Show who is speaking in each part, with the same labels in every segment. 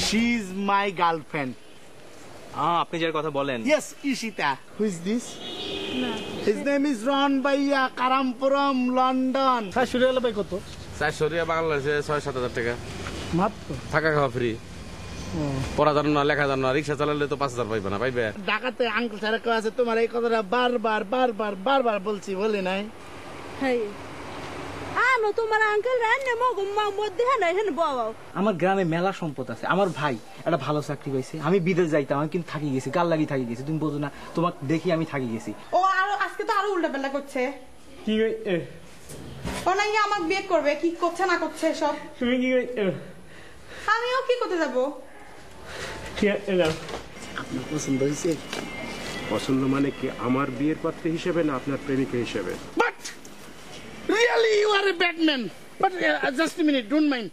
Speaker 1: She is my girlfriend.
Speaker 2: আপনি যার কথা বলেন।
Speaker 1: Yes, Ishita. Who is this? His name is Ron Bhaiya, Karampuram, London.
Speaker 3: শাশুড়ি হলে ভাই কত?
Speaker 4: শাশুড়ি বাংলাদেশে 6-7 হাজার টাকা
Speaker 3: মাত্র।
Speaker 4: থাকা খাওয়া ফ্রি, পড়া জানো না, লেখা জানো না, রিক্সা চালালে তো 5,000 পাইবে না, পাইবে?
Speaker 1: ঢাকাতে আঙ্কেল স্যার কেউ আছে তোমার এই কথাটা বারবার বলছি, বলি নাই?
Speaker 5: তোমার আঙ্কেল রান্না মধ্যে
Speaker 2: আমার গ্রামে মেলা সম্পদ আছে। আমার ভাই একটা ভালো চাকরি পাইছে, আমি বিদেশ যাইতাম, আমি কিন্তু থাকি গেছি, গাল লাগি থাকি গেছি। তুমি বোঝো না, তোমাকে দেখি আমি থাকি গেছি।
Speaker 6: ও আরো আজকে তো আরো উল্টা পাল্টা করছে।
Speaker 2: কি
Speaker 6: ও না আমার বিয়ে করবে, কি করছে না করছে সব।
Speaker 2: তুমি কি
Speaker 6: আমিও কি করতে যাবো?
Speaker 1: আপনার পছন্দ হয়েছে?
Speaker 7: পছন্দ মানে কি আমার বিয়ের পাত্রী হিসেবে না আপনার প্রেমিকা হিসেবে?
Speaker 1: But really you are a bad man. But just a minute, don't mind.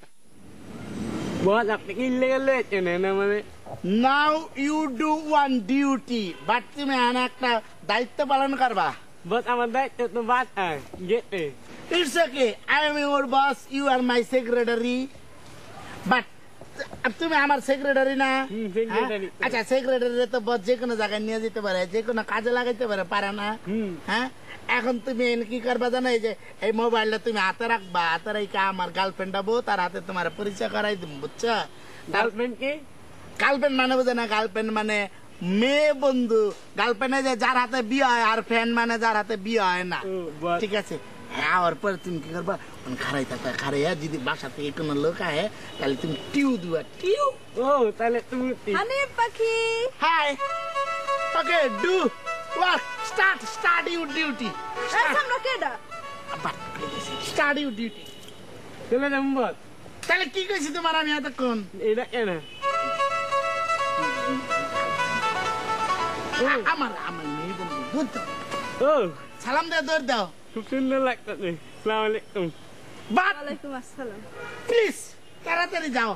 Speaker 2: বল আপনি কি লেগে না মানে
Speaker 1: Now you do one duty, but তুমি একটা দায়িত্ব পালন করবা।
Speaker 2: বাট আমার দায়িত্ব তো but get
Speaker 1: It's okay. I am your boss. You are my secretary. But তুমি আমার সেক্রেটারি না? আচ্ছা, সেক্রেটারি তো বস যে কোনো জায়গায় নিয়ে যেতে পারে, যে কোনো কাজে লাগাইতে পারে না? হ্যাঁ, এখন তুমি কি করবা জানো? এই যে এই মোবাইলটা তুমি হাতে রাখবা, হাতে রেখে আমার গার্লফ্রেন্ড হবো, তার হাতে তোমার পরিচয় করাই দিব, বুঝছো?
Speaker 2: গার্লফ্রেন্ড কি?
Speaker 1: গার্লফ্রেন্ড মানে বুঝে না? গার্লফ্রেন্ড মানে মেয়ে বন্ধু। গার্লফ্রেন্ড যে যার হাতে বিয়ে হয়, আর ফ্রেন্ড মানে যার হাতে বিয়ে হয় না, ঠিক আছে? হ্যাঁ, ওর পরে তুমি কি করবা? খারাই থাকবে, খারাইয়া যদি বাসা থেকে কোনো লোক আহে তাহলে তুমি টিউ দিবা, টিউ।
Speaker 2: ও তাহলে তুমি
Speaker 5: হানিফ পাখি।
Speaker 1: Hi, okay, do work, start your duty.
Speaker 5: আমরা কেডা?
Speaker 1: Start your duty.
Speaker 2: চলে নাম্বার।
Speaker 1: তাহলে কি কইছি তোমার আমি এতক্ষণ?
Speaker 2: এটা কেন?
Speaker 1: আমার মেয়ে বন্ধু, দৌড় দাও।
Speaker 2: ও
Speaker 1: সালাম দিয়ে দৌড় দাও।
Speaker 2: খুব সুন্দর লাগতেছে। আসসালামু আলাইকুম।
Speaker 1: বাট
Speaker 5: ওয়ালাইকুম আসসালাম।
Speaker 1: প্লিজ তাড়াতাড়ি যাও।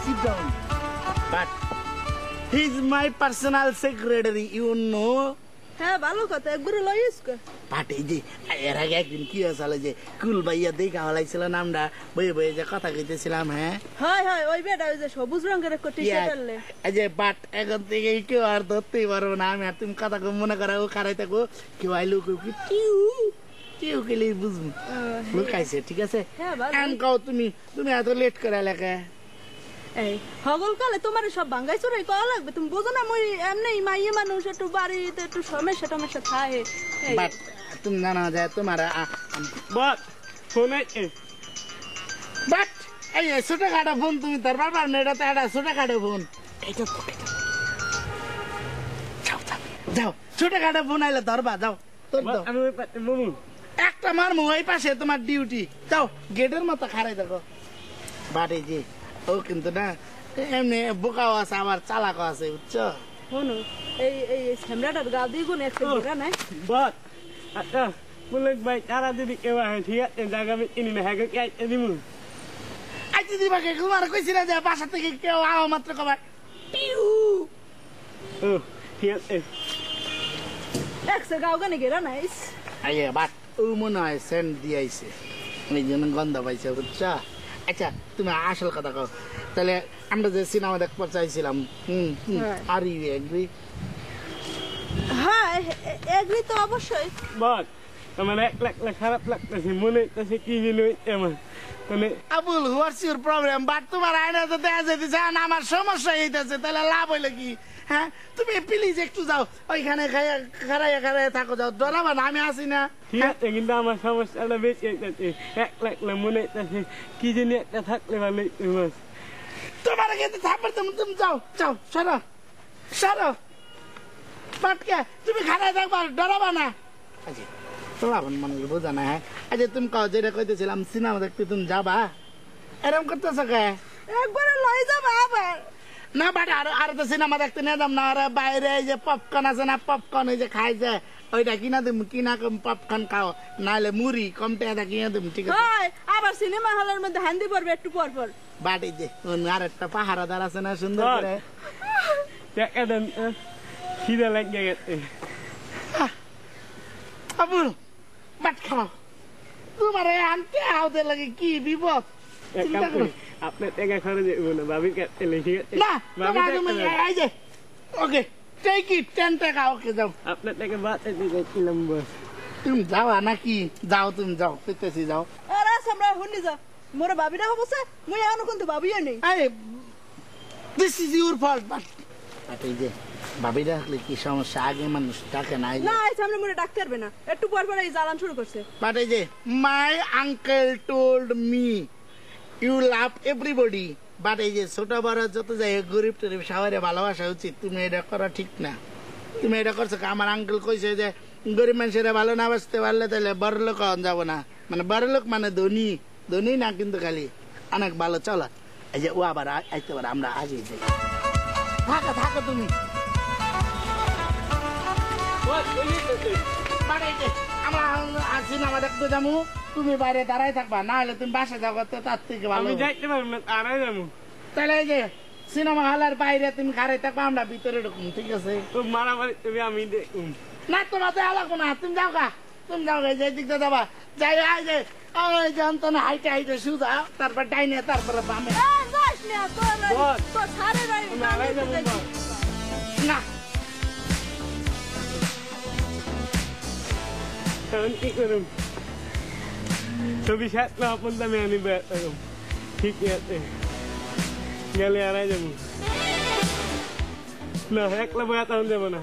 Speaker 1: Sit down. But he is my personal secretary, you know.
Speaker 5: হ্যাঁ, ভালো কথা, একবার লইস কো।
Speaker 1: But এই যে এর আগে একদিন কি হয়েছিল যে কুল ভাইয়া দেখা হলাইছিল নামটা, বয়ে যে কথা কইতেছিলাম। হ্যাঁ
Speaker 5: হয় ওই বেটা, ওই যে সবুজ রঙের একটা টি-শার্ট আনলে।
Speaker 1: এই যে বাট এখন থেকে কেউ আর ধরতেই পারবো না। আমি আর তুমি কথা মনে করা ও খারাই থাকো, কেউ আইলো কেউ গেলেই বুঝবো লুকাইছে, ঠিক আছে? এখন কাও তুমি এত লেট করে লেখা।
Speaker 5: এই হগল কালে তোমার সব ভাঙ্গাই চুরাই করা লাগবে, তুমি বোঝো না? মই এমনি মাইয়ে মানুষ, একটু বাড়িতে একটু সমস্যা থাকে।
Speaker 1: বাট তুমি জানা যায় তোমার
Speaker 2: বাট ফোনে
Speaker 1: বাট এই ছোটখাটো ফোন তুমি তার বারবার না, এটা তো একটা ছোটখাটো ফোন। এটা যাও ছোটখাটো ফোন আইলে ধরবা, যাও তোর দাও। একটা মারমু ওই পাশে তোমার ডিউটি, যাও গেটের মতো খারাই দেখো। বাট এই যে ও কিন্তু না এমনি বোকাও আছে, আবার চালাকও আছে, বুঝছো?
Speaker 5: শোনো, এই স্যামরাটার গা দিয়ে গুণ একটা জায়গা নাই।
Speaker 2: বাট আচ্ছা বলে ভাই, তারা যদি কেউ আহে ঠিক আছে, জায়গা আমি চিনি না, হ্যাঁ কে আইতে দিমু?
Speaker 1: আইতে দিবাকে তোমার কইছি না যে বাসা থেকে কেউ আওয়া মাত্র কবার টিউ।
Speaker 2: ও ঠিক আছে,
Speaker 5: একশো গাও গানে গেরা নাইস।
Speaker 1: আইয়ে বাট ও মনে হয় সেন্ট দিয়ে আইছে, ওই জন্য গন্ধ পাইছে, বুঝছো? আচ্ছা তুমি আসল কথা কও, তাহলে আমরা যে সিনেমা দেখতে চাইছিলাম, আর ইউ এগ্রি?
Speaker 5: হ্যাঁ, এগ্রি তো অবশ্যই।
Speaker 2: বাট আমার এক লাখ খারাপ লাগতেছে, মনে হইতেছে কি যেন আমার মানে।
Speaker 1: Abul, what's your problem? But তোমার আয়না তো দেখা যেতেছে, আমার সমস্যা হইতেছে, তাহলে লাভ হইলে কি? হ্যাঁ, তুমি প্লিজ একটু যাও, ওইখানে খারাইয়া থাকো, যাও, ডরাবা না, আমি আসি না।
Speaker 2: ঠিক আছে, কিন্তু আমার সমস্যাটা বেশি হইতেছে, 1 লাখ মনে হইতেছে কি জানি একটা থাকলে ভালো হইতো।
Speaker 1: তোমার কিন্তু থাকবে, তুমি যাও সরো পাটকে, তুমি খারাই থাকবা, ডরাবা না। আচ্ছা তোমার মানুষ বোঝা না। হ্যাঁ, আচ্ছা তুমি কাও যেটা কইতেছিলাম সিনেমা দেখতে তুমি যাবা, এরকম করতেছ কে?
Speaker 5: একবারে লই যাবা আবার
Speaker 1: না বাট আর তো সিনেমা দেখতে নিয়ে যাম না, আর বাইরে এই যে পপকর্ন আছে না, পপকর্ন ওই যে খাই যায়, ওইটা কিনা দিম, কিনা পপকর্ন খাও, নাহলে মুড়ি কম টাকা কিনা দিম, ঠিক আছে?
Speaker 5: আবার সিনেমা হলের মধ্যে হান্দি পড়বে একটু পর
Speaker 1: বাট এই যে আর একটা পাহারাদার আছে না সুন্দর করে,
Speaker 2: খিদে লাগে গেছে।
Speaker 1: আবুল বাট খাও, তোমার আনতে আওতে লাগে কি বিপদ? চিন্তা করো
Speaker 3: আপনার টাকা খরচ দেবো না ভাবির কাছে ঠিক আছে
Speaker 1: না তোমার তুমি এই যে ওকে টেক ইট 10 টাকা ওকে যাও
Speaker 3: আপনার টাকা বাঁচাতে গেছিলাম বস
Speaker 1: তুমি যাও নাকি যাও তুমি যাও পেতেছি যাও
Speaker 5: আরে আমরা হুনি যা মোরে ভাবি না হবছে মুই এখনো কিন্তু ভাবিও নেই
Speaker 1: আরে this is your fault but এই যে ভাবি রাখলে কি সমস্যা আগে মানুষ ডাকে না
Speaker 5: না এই সামনে মোরে ডাকতে পারবে না একটু পর পর এই জ্বালান শুরু করছে
Speaker 1: বাট এই যে my uncle told me you love everybody but এই যে ছোট বড় যত যাই গরিব টরিব সবাই ভালোবাসা উচিত তুমি এটা করা ঠিক না তুমি এটা করছো আমার আঙ্কেল কইছে যে গরিব মানুষেরা ভালো না বাঁচতে পারলে তাহলে বড় লোক যাবো না মানে বড় লোক মানে ধনী ধনী না কিন্তু খালি অনেক ভালো চলো এই যে ও আবার আইতে পারে আমরা আগে যাই থাকো থাকো তুমি আমরা সিনেমা দেখতে যাবো তুমি বাইরে দাঁড়াই থাকবা না হলে তুমি বাসা যাবো তার থেকে ভালো
Speaker 3: আমি যাইতে পারবো না তারাই যাবো
Speaker 1: তাহলে এই যে সিনেমা হলের বাইরে তুমি খারাই থাকবা আমরা ভিতরে ঢুকুন ঠিক আছে
Speaker 3: তো মারামারি তুমি আমি দেখুন
Speaker 1: না তোমার তো আলাদা না তুমি যাও গা তুমি যাও গে যে দিকটা যাবা যাই আই যে ওই যে অন্তনে হাইটে হাইটে সুদা তারপর ডাইনে তারপরে বামে
Speaker 5: যাস না তো সারে রাই
Speaker 3: তারাই যাবো বস
Speaker 1: না
Speaker 3: এখন কি করুন ছবি সাতটা আপন দামে আনি বেড়াতে ঠিক আছে গেলে আড়াই যাবো না একলা বেড়াতে যাবো না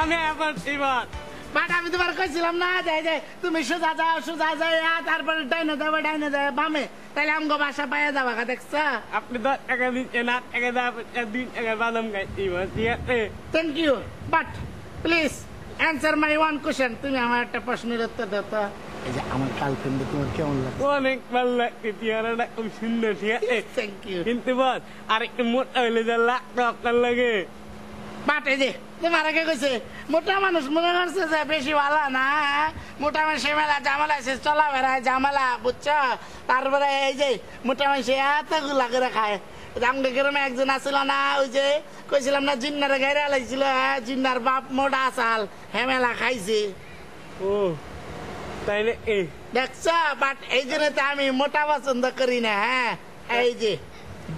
Speaker 3: আমি আবার এবার
Speaker 1: বাট আমি তোমার কইছিলাম না যাই যাই তুমি সোজা যাও তারপরে ডাইনে যাবে বামে তাহলে আমগো বাসা পাইয়া যাবা দেখছ
Speaker 3: আপনি 10 টাকা দিচ্ছেন 8 টাকা দেওয়া 2 টাকা বাদাম খাইছি ঠিক আছে
Speaker 1: thank you but please answer my one question তুমি আমার একটা প্রশ্নের উত্তর দাও তো এই যে আমার গার্লফ্রেন্ড তোমার কেমন লাগে
Speaker 3: অনেক ভালো লাগছে চেহারাটা খুব সুন্দর ঠিক আছে
Speaker 1: থ্যাংক ইউ
Speaker 3: কিন্তু বস আর একটু মোটা হইলে যা লাগতো আপনার লাগে
Speaker 1: বাট এই যে তোমার আগে কইছে মোটা মানুষ মনে করছে যে বেশি ভালো না মোটা মানুষ মেলা জামালা আছে চলা বেড়ায় জামালা বুঝছো তারপরে এই যে মোটা মানুষ এতগুলা করে খায় আমাদের গ্রামে একজন আসছিল না ওই যে কইছিলাম না জিন্নার গাইরে আলাইছিল জিন্নার বাপ মোটা আসাল হেমেলা খাইছে
Speaker 3: ও তাই না
Speaker 1: দেখছ বাট এই জন্য তো আমি মোটা পছন্দ করি না হ্যাঁ এই যে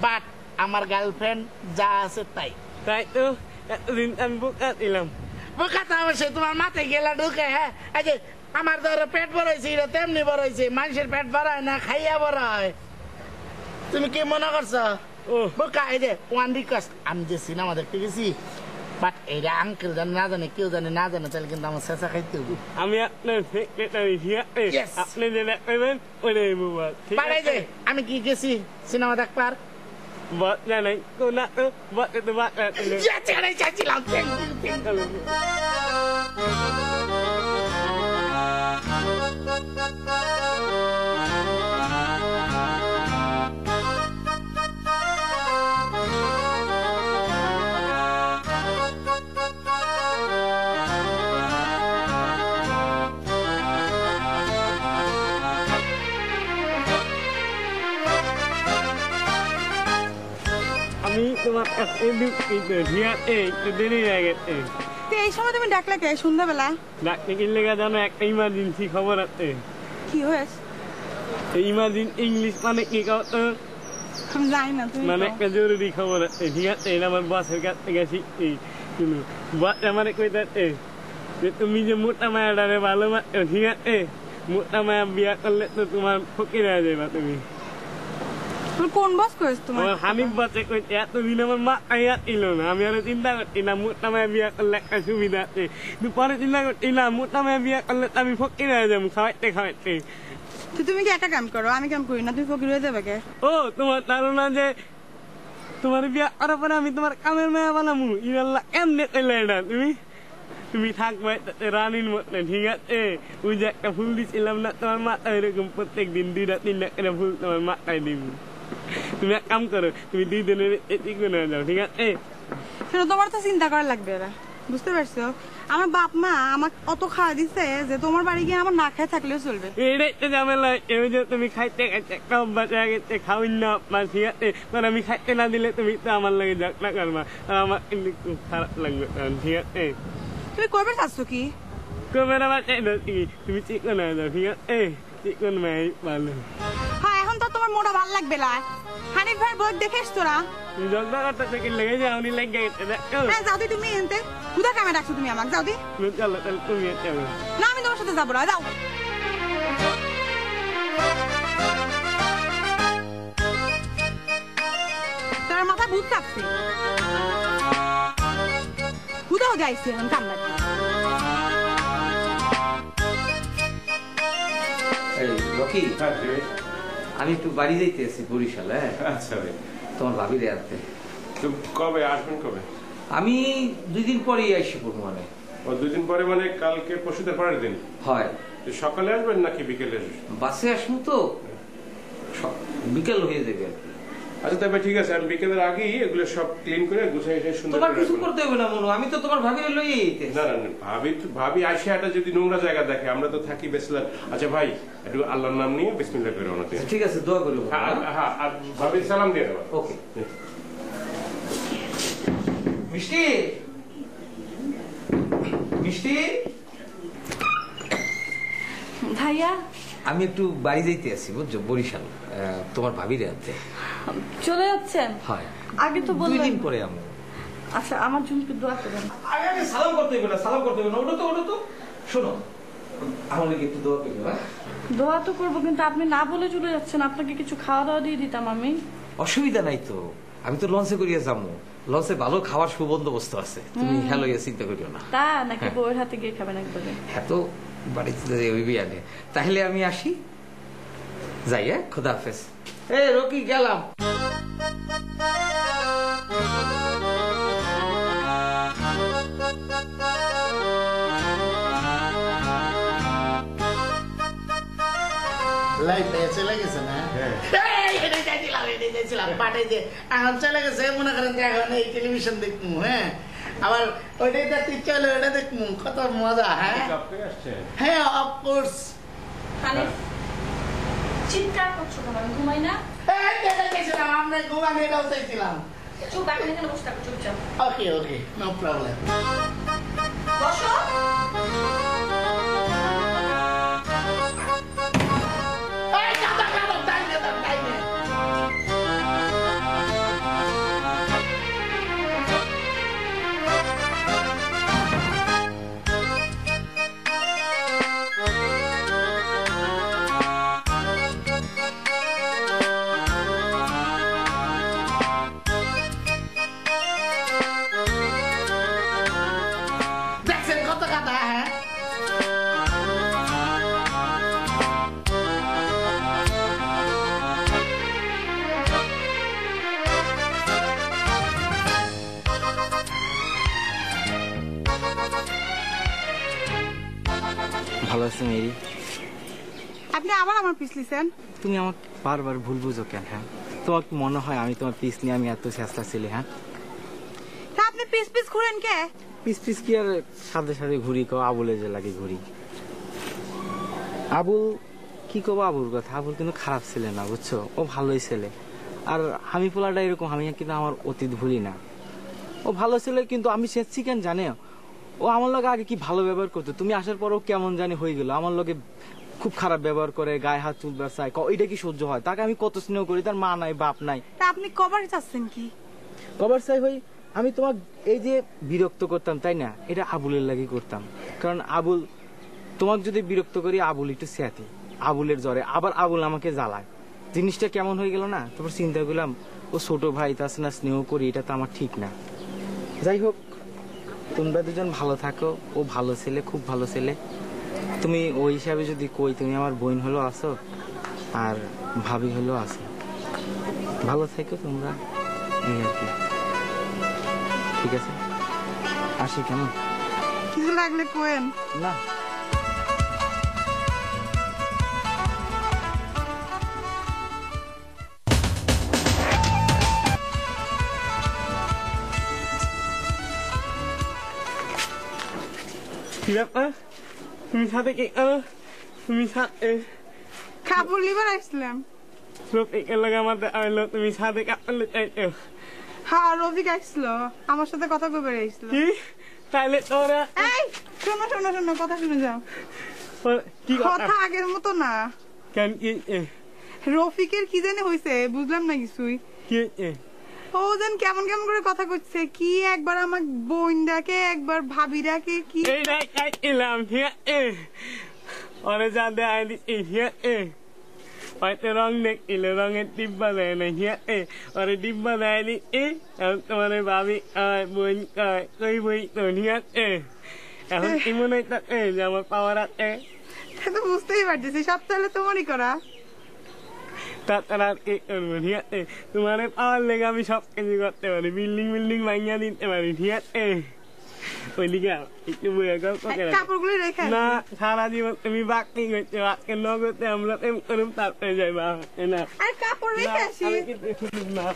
Speaker 1: বাট আমার গার্লফ্রেন্ড যা আছে তাই
Speaker 3: তাই তো এতদিন আমি বোকা দিলাম
Speaker 1: বোকাতে অবশ্যই তোমার মাথায় গেলা ঢুকে হ্যাঁ এই যে আমার ধরো পেট বড় হয়েছে এটা তেমনি বড় হয়েছে মানুষের পেট বড় হয় না খাইয়া বড় হয় তুমি কি মনে করছো
Speaker 3: ও
Speaker 1: বোকা এই যে ওয়ান রিকোয়েস্ট আমি যে সিনেমা দেখতে গেছি বাট এইটা আঙ্কেল জানে না জানে কেউ জানে না জানে তাহলে কিন্তু আমার শেষা খাইতে হবে
Speaker 3: আমি আপনার সেক্রেটারি ঠিক আছে
Speaker 1: Yes.
Speaker 3: আপনি যে দেখবেন ওইটাই বুবা ঠিক
Speaker 1: বাট এই যে
Speaker 3: আছে
Speaker 1: আমি কি গেছি সিনেমা দেখবার
Speaker 3: বস জানাই তো না তো বস তো বাদ দিলে
Speaker 1: চাইছিলাম থ্যাংক ইউ
Speaker 3: আমি তোমার কাছে দুঃখিত ঠিক আছে একটু দেরি হয়ে গেছে
Speaker 6: তো এই সময় তুমি ডাকলে কে সন্ধ্যাবেলা
Speaker 3: ডাক্তার কিনলে জানো একটা ইমার্জেন্সি খবর আছে
Speaker 6: কি হয়েছে
Speaker 3: ইমার্জেন্সি ইংলিশ মানে কি কও তো
Speaker 6: আমি জানি না তুমি
Speaker 3: মানে
Speaker 6: কও।
Speaker 3: একটা জরুরি খবর আছে ঠিক আছে এটা আমার বসের কাছ থেকে শিখছি শুনো বস আমার কইতে যে তুমি যে মোটা মায়াটারে ভালো ঠিক আছে মোটা মায়া বিয়া করলে তো তোমার ফকির হয়ে যাবে তুমি
Speaker 6: তুমি কোন বস করেছ তোমার
Speaker 3: আমার হানিফ বাচ্চা কইতে এতদিন আমার মা আইয়া ছিল না আমি আরো চিন্তা করছি না মোটা মায়া বিয়া করলে একটা সুবিধা আছে কিন্তু পরে চিন্তা করছি না মোটা মায়া বিয়া করলে তো আমি ফকির হয়ে যাবো খাওয়াইতে
Speaker 6: তো তুমি কি একটা কাম করো আমি কাম করি না তুমি ফকির হয়ে যাবে কে
Speaker 3: ও তোমার ধারণা যে তোমার বিয়া করার পরে আমি তোমার কামের মেয়া বানাবো ইরাল্লা এমনি কইলে এটা তুমি থাকবে রানীর মতো ঠিক আছে ওই যে একটা ফুল দিছিলাম না তোমার মাথায় এরকম প্রত্যেক দিন 2-3টা করে ফুল তোমার মাথায় দিব তুমি এক কাম করো তুমি 2 দিনের এটি করে যাও ঠিক আছে
Speaker 6: শোনো তোমার তো চিন্তা করা লাগবে এরা বুঝতে পারছো আমার বাপ মা আমাকে অত খাওয়া দিছে যে তোমার বাড়ি গিয়ে আমার না খেয়ে থাকলেও চলবে।
Speaker 3: এটাই তো ঝামেলা, এবার যে তুমি খাইতে খাইতে একটা অভ্যাস হয়ে গেছে, খাওয়াই না আপনার, ঠিক আছে? মানে আমি খাইতে না দিলে তুমি তো আমার লাগে ঝগড়া করবা, আর আমার কিন্তু খুব খারাপ লাগবে, ঠিক আছে?
Speaker 6: তুমি করবে চাচ্ছ কি?
Speaker 3: কবে আমার চাই না তুমি চিকন হয়ে যাও, ঠিক আছে? চিকন মেয়ে ভালো।
Speaker 6: হ্যাঁ এখন তো তোমার মোটা ভালো লাগবে না। হানিফ ভাই বই দেখে এসছো না?
Speaker 3: তুমি ঝগড়া করতে থেকে লেগে যাও, উনি লেগে গেছে, দেখো?
Speaker 6: হ্যাঁ যাও দি তুমি এনতে খুদা কামে ডাকছো তুমি আমাকে, যাও দি।
Speaker 3: চলো তাহলে তুমি চলো।
Speaker 6: না আমি তোমার সাথে যাবো না, যাও। তার মাথা ভূত চাপছে, খুদাও যাইছে এখন কান্না।
Speaker 2: রকি,
Speaker 7: হ্যাঁ জি।
Speaker 2: আমি একটু বাড়ি যাইতেছি বরিশাল। হ্যাঁ
Speaker 7: আচ্ছা ভাই,
Speaker 2: তোমার ভাবি রে আনতে।
Speaker 7: তো কবে আসবেন কবে?
Speaker 2: আমি 2 দিন পরেই আইসি পড়বো। মানে
Speaker 7: ও 2 দিন পরে মানে কালকে পরশুদের পরের দিন?
Speaker 2: হয়।
Speaker 7: তো সকালে আসবেন নাকি বিকেলে আসবেন?
Speaker 2: বাসে আসবো তো বিকেল হয়ে যাবে আর কি।
Speaker 7: আচ্ছা তবে ঠিক আছে, আমি বিকেলের আগেই এগুলো সব ক্লিন করে গুছিয়ে সুন্দর
Speaker 2: তোমার
Speaker 7: করে
Speaker 2: কিছু
Speaker 7: রাখবো।
Speaker 2: করতে হবে না মনু, আমি তো তোমার ভাবি লই আইতেছি।
Speaker 7: না না না, ভাবি আইসা একটা যদি নোংরা জায়গা দেখে, আমরা তো থাকি বেসলার। আচ্ছা ভাই, একটু আল্লাহর নাম নিয়ে বিসমিল্লাহ করে রওনা দিন।
Speaker 2: ঠিক আছে, দোয়া করবো।
Speaker 7: হ্যাঁ, আর ভাবির সালাম দিয়ে দেবো।
Speaker 2: ওকে। মিষ্টি, মিষ্টি,
Speaker 5: ভাইয়া
Speaker 2: আমি একটু বাড়ি যাইতে আছি বুঝছো, বরিশাল, তোমার ভাবি রে আনতে।
Speaker 5: চলে যাচ্ছেন?
Speaker 2: হয়।
Speaker 5: আগে তো
Speaker 2: 2
Speaker 5: বললেন।
Speaker 2: দিন পরে আমি।
Speaker 5: আচ্ছা আমার জন্য একটু দোয়া করবেন।
Speaker 2: আগে আগে সালাম করতে হবে না, সালাম করতে হবে না। ওটা তো শোনো, আমার লাগে একটু দোয়া করবে।
Speaker 5: দোয়া তো করবো, কিন্তু আপনি না বলে চলে যাচ্ছেন। আপনাকে কিছু খাওয়া দাওয়া দিয়ে দিতাম আমি।
Speaker 2: অসুবিধা নাই তো, আমি তো লঞ্চে করিয়া যাবো। লঞ্চে ভালো খাওয়ার সুবন্দোবস্ত আছে, তুমি হ্যালো চিন্তা করিও না।
Speaker 5: তা নাকি বউয়ের হাতে গিয়ে খাবেন একবারে?
Speaker 2: হ্যাঁ তো বাড়িতে ওই বিয়ানে। তাহলে আমি আসি, যাই। হ্যাঁ, খোদা হাফেজ। এ রকি, গেলাম।
Speaker 1: লাইট চলে গেছে না? এটাই চাইছিলাম পাঠে যে এখন চলে গেছে, মনে করেন যে এখন এই টেলিভিশন দেখবো। হ্যাঁ, আবার ওইটাই দেখতে ইচ্ছা হলো, ওইটা দেখবো, কত মজা। হ্যাঁ হ্যাঁ, অফকোর্স।
Speaker 5: চিৎকার করছো কেন? আমি ঘুমাই না?
Speaker 1: আমরা ঘুমানো এটাও চাইছিলাম।
Speaker 5: চুপ, এখন এখানে বসে থাকো চুপচাপ।
Speaker 1: ওকে ওকে, নো প্রবলেম।
Speaker 5: বসো।
Speaker 1: দেখছেন কত কথা? হ্যাঁ,
Speaker 2: ভালো আছো মেরি?
Speaker 6: আপনি আবার আমার পিছ লিছেন?
Speaker 2: তুমি আমাকে বারবার ভুল বুঝো কেন? হ্যাঁ, তোমার কি মনে হয় আমি তোমার পিস নিয়ে আমি এত চেষ্টা ছিলি? হ্যাঁ,
Speaker 6: তা আপনি পিছ পিছ ঘুরেন কে?
Speaker 2: পিস কি আর সাথে সাথে ঘুরি, কো আবুলে যে লাগে ঘুরি। আবুল কি কব, আবুর কথা। আবুল কিন্তু খারাপ ছেলে না বুঝছো, ও ভালোই ছেলে। আর আমি পোলাটা এরকম, আমি কিন্তু আমার অতীত ভুলি না। ও ভালো ছেলে, কিন্তু আমি চেয়েছি কেন জানে, ও আমার লগে আগে কি ভালো ব্যবহার করতো, তুমি আসার পরও কেমন জানি হয়ে গেল। আমার লগে খুব খারাপ ব্যবহার করে, গায়ে হাত তুলবার চাই, এটা কি সহ্য হয়? তাকে আমি কত স্নেহ করি, তার মা নাই বাপ নাই।
Speaker 6: তা আপনি কবার চাচ্ছেন কি?
Speaker 2: কবার চাই হই, আমি তোমার এই যে বিরক্ত করতাম তাই না, এটা আবুলের লাগি করতাম। কারণ আবুল, তোমাকে যদি বিরক্ত করি, আবুল একটু স্যাতি, আবুলের জ্বরে আবার আবুল আমাকে জ্বালায়। জিনিসটা কেমন হয়ে গেল না? তারপর চিন্তা করলাম, ও ছোট ভাই, তার না স্নেহ করি, এটা তো আমার ঠিক না। যাই হোক, তোমরা দুজন ভালো থাকো। ও ভালো ছেলে, খুব ভালো ছেলে। তুমি ওই হিসাবে যদি কই, তুমি আমার বোন হলো আসো, আর ভাবি হলো আসো। ভালো থেকো তোমরা, এই আর কি। ঠিক আছে, আসি কেমন?
Speaker 6: কিছু লাগলে কোয়েন
Speaker 2: না।
Speaker 3: কি ব্যাপার তুমি সাথে কি করো তুমি সাথে
Speaker 6: কাপড় লিবার আসলাম।
Speaker 3: রফিকের লগে আমার আইলো তুমি সাথে কাপড় চাইছো
Speaker 6: হ্যাঁ রফিক আসছিল আমার সাথে কথা কই বেড়ে আসছিল।
Speaker 3: কি তাইলে তোরা
Speaker 6: এই শোনো শোনো শোনো কথা শুনে যাও।
Speaker 3: কি
Speaker 6: কথা আগের মতো না।
Speaker 3: কেন কি
Speaker 6: রফিকের কি জানি হয়েছে বুঝলাম না কিছুই।
Speaker 3: কি
Speaker 6: ও যেন কেমন কেমন করে কথা করছে কি একবার আমার বোন ডাকে একবার ভাবি ডাকে কি
Speaker 3: এই দেখ এলাম ঠিক আছে ওরে যা দেয় এই ঠিক আছে হয়তো রং দেখলে রঙের ডিব্বা দেয় না ঠিক আছে ওরে ডিব্বা দেয় নি তোমার ভাবি বোন কই বই তো ঠিক আছে এখন কি মনে হয় যে আমার পাওয়ার আছে
Speaker 6: তো বুঝতেই পারতেছি সব তাহলে তোমারই করা।
Speaker 3: তাছাড়া আর কি করবো ঠিক আছে তোমার পাওয়ার লেগে আমি সব কিছু করতে পারি বিল্ডিং ভাঙিয়ে দিতে পারি ঠিক আছে ওইদিকে একটু বইয়া গল্প
Speaker 6: কাপড়গুলো রেখে
Speaker 3: না সারা জীবন তুমি বাকি করতে বাকি ন করতে আমরা প্রেম করুম তারপরে যাইবা না
Speaker 6: আর কাপড় রেখে আসি
Speaker 3: না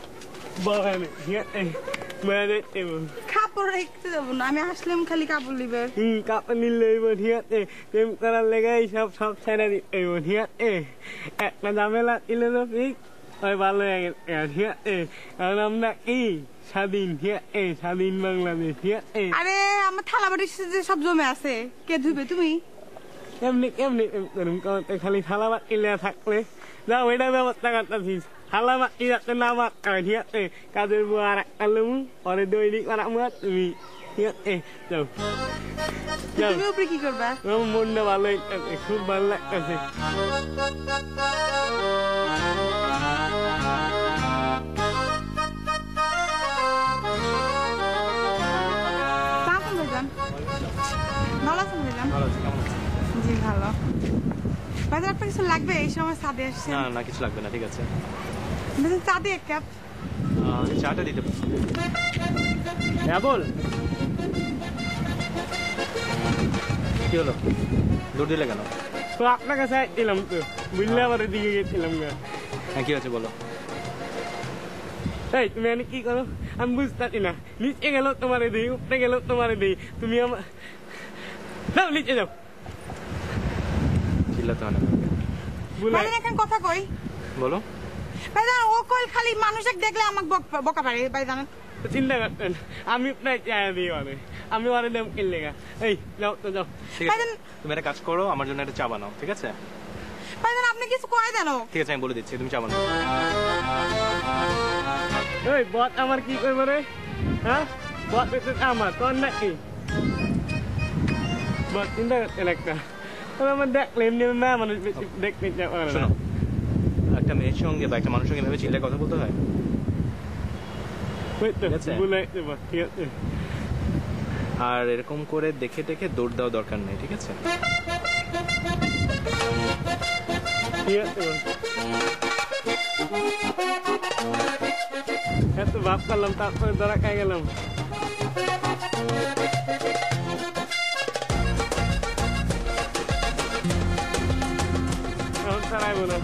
Speaker 3: বহানে ঠিক আছে
Speaker 6: কাপড় রেখে যাবো না আমি আসলাম খালি কাপড় লিবে
Speaker 3: কাপড় নিলে ঠিক আছে প্রেম করার লেগে সব ছেড়ে দিতে ঠিক আছে একটা ঝামেলা দিলে তো ঠিক ওই ভালো ঠিক আছে কারণ আমরা কি স্বাধীন ঠিক আছে স্বাধীন বাংলাদেশ ঠিক আছে
Speaker 6: আরে আমার থালা বাটি যে সব জমে আছে কে ধুবে তুমি
Speaker 3: এমনি এমনি খালি থালা বাটি থাকলে যাও এটা ব্যবস্থা করতেছিস থালা বাটি যাতে না মাত ঠিক আছে কাজের বউ আর একটা লুম পরে দৈনিক আর আমার তুমি ঠিক আছে যাও যাও
Speaker 6: তুমি উপরে কি করবা
Speaker 3: আমার মনটা ভালো লাগতেছে খুব ভালো লাগতেছে
Speaker 6: ভালো আছেন ভাইজান জি ভালো ভাইজান আপনার কিছু লাগবে এই সময় ছাদে আসছেন
Speaker 2: না না কিছু লাগবে না ঠিক আছে
Speaker 6: ভাইজান চা দিয়ে এক কাপ
Speaker 2: চাটা দিতে পারছি হ্যাঁ বল কি হলো দৌড় দিলে কেন
Speaker 3: তো আপনার কাছে এলাম তো বুঝলে আমার দিকে গেছিলাম
Speaker 2: হ্যাঁ কি আছে বলো
Speaker 3: এই তুমি আমি কি করো আমি বুঝতে পারি না নিচে গেল তোমার দিই উপরে গেল তোমার দিই তুমি আমার যাও নিচে যাও
Speaker 2: চিল্লাতে হয় না
Speaker 6: ভাইজান এখন কথা কই
Speaker 2: বলো
Speaker 6: ভাইজান ও কই খালি মানুষকে দেখলে আমাকে বকা পারে ভাইজান
Speaker 3: চিন্তা করতেন আমি আপনার চায় দিই অনেক আমি ওরে দাম কিনলে এই যাও তো যাও
Speaker 2: ঠিক আছে তুমি একটা কাজ করো আমার জন্য একটা চা বানাও ঠিক আছে
Speaker 6: ভাইজান আপনি কিছু কয় দেন
Speaker 2: ঠিক আছে আমি বলে দিচ্ছি তুমি চা বানাও
Speaker 3: এই বট আমার কি করবো রে হ্যাঁ বট পেতে আমার তোর নাকি বট চিন্তা করতেন একটা আমার দেখলে এমনি না মানুষ দেখতে
Speaker 2: শোনো একটা মেয়ের সঙ্গে বা একটা মানুষের সঙ্গে ভেবে চিল্লায় কথা বলতে হয়
Speaker 3: ঠিক আছে
Speaker 2: আর এরকম করে দেখে দেখে দৌড় দেওয়া দরকার নেই ঠিক আছে
Speaker 3: ঠিক আছে এত ভাব করলাম তারপরে ধরা খাই গেলাম এখন ছাড়াইবো না